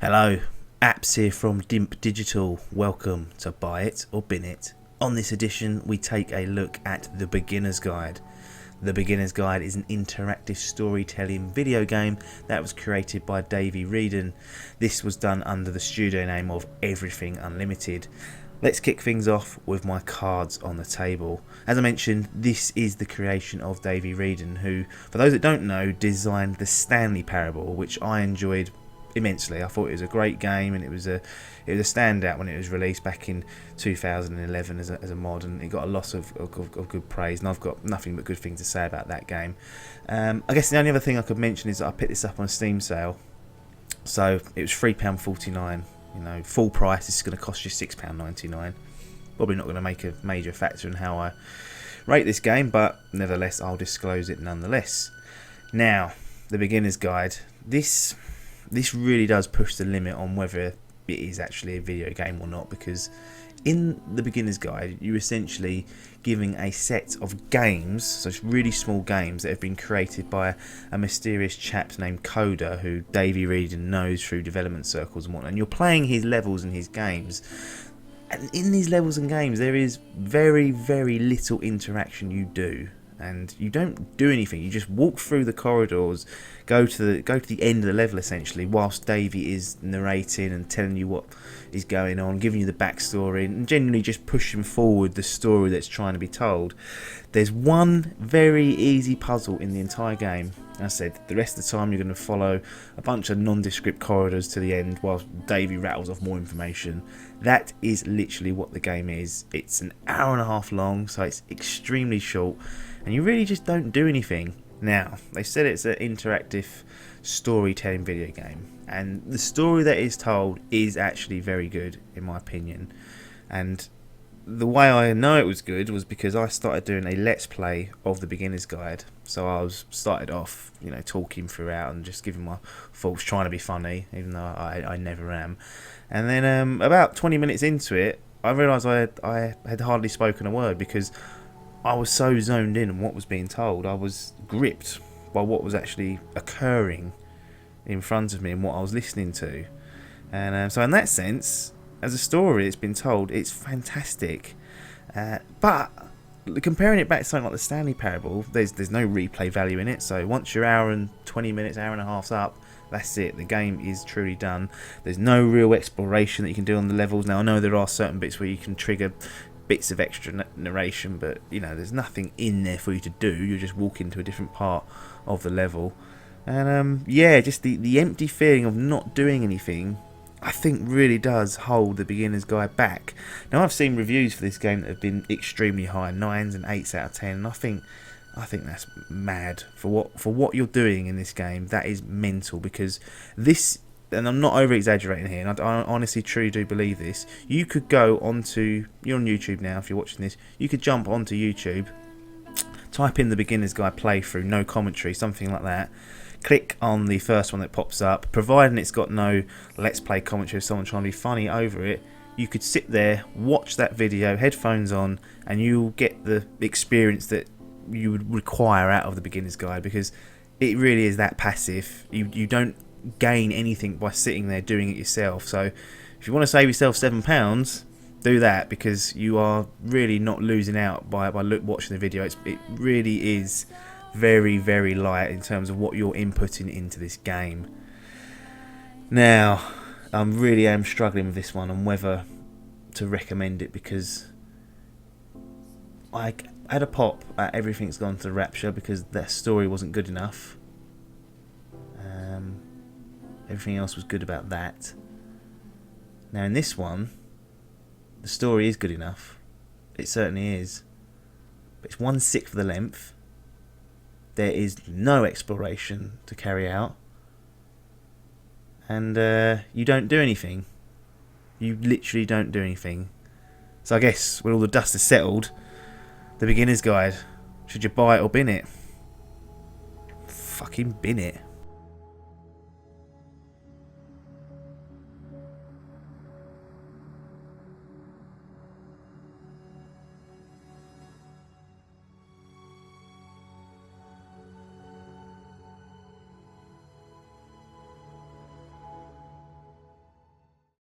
Hello, Apps here from Dimp Digital. Welcome to Buy It or Bin It. On this edition, we take a look at The Beginner's Guide. The Beginner's Guide is an interactive storytelling video game that was created by Davey Reedon. This was done under the studio name of Everything Unlimited. Let's kick things off with my cards on the table. As I mentioned, this is the creation of Davey Reedon, who, for those that don't know, designed the Stanley Parable, which I enjoyed immensely. I thought it was a great game, and it was a standout when it was released back in 2011 as a mod, and it got a lot of good praise, and I've got nothing but good things to say about that game. I guess the only other thing I could mention is that I picked this up on a Steam sale, so it was £3.49. You know, full price is going to cost you £6.99. Probably not going to make a major factor in how I rate this game, but nevertheless I'll disclose it nonetheless. Now, the Beginner's Guide. This really does push the limit on whether it is actually a video game or not, because in the Beginner's Guide you're essentially giving a set of games, so it's really small games that have been created by a mysterious chap named Coda, who Davey Reedon knows through development circles and whatnot, and you're playing his levels and his games. And in these levels and games there is very, very little interaction you do. And you don't do anything. You just walk through the corridors, go to the end of the level essentially, whilst Davey is narrating and telling you what is going on, giving you the backstory, and generally just pushing forward the story that's trying to be told. There's one very easy puzzle in the entire game. As I said, the rest of the time you're going to follow a bunch of nondescript corridors to the end whilst Davey rattles off more information. That is literally what the game is. It's an hour and a half long, so it's extremely short, and you really just don't do anything. Now, they said it's an interactive storytelling video game, and the story that is told is actually very good in my opinion. And the way I know it was good was because I started doing a let's play of the Beginner's Guide. So I started off, you know, talking throughout and just giving my thoughts, trying to be funny, even though I never am. And then about 20 minutes into it, I realised I had hardly spoken a word, because I was so zoned in on what was being told. I was gripped by what was actually occurring in front of me and what I was listening to. And so in that sense, as a story it's been told, it's fantastic. But comparing it back to something like the Stanley Parable, there's no replay value in it. So once your hour and 20 minutes, hour and a half's up, that's it. The game is truly done. There's no real exploration that you can do on the levels. Now I know there are certain bits where you can trigger bits of extra narration, but you know, there's nothing in there for you to do. You just walk into a different part of the level, and yeah, just the empty feeling of not doing anything, I think really does hold the Beginner's Guide back. Now I've seen reviews for this game that have been extremely high, 9s and 8s out of 10, and I think that's mad for what you're doing in this game. That is mental, because this, and I'm not over exaggerating here, and I honestly truly do believe this, you could go onto, you're on YouTube now if you're watching this, you could jump onto YouTube, type in the Beginner's Guide playthrough, no commentary, something like that, click on the first one that pops up, providing it's got no let's play commentary of someone trying to be funny over it. You could sit there, watch that video, headphones on, and you'll get the experience that you would require out of the Beginner's Guide, because it really is that passive. You don't gain anything by sitting there doing it yourself. So if you want to save yourself £7, do that, because you are really not losing out by watching the video. It really is very, very light in terms of what you're inputting into this game. Now I really am struggling with this one on whether to recommend it, because I had a pop at Everything's Gone to Rapture because their story wasn't good enough. Everything else was good about that. Now in this one, the story is good enough. It certainly is. But it's 1/6 of the length. There is no exploration to carry out. And you don't do anything. You literally don't do anything. So I guess when all the dust is settled, the Beginner's Guide, should you buy it or bin it? Fucking bin it.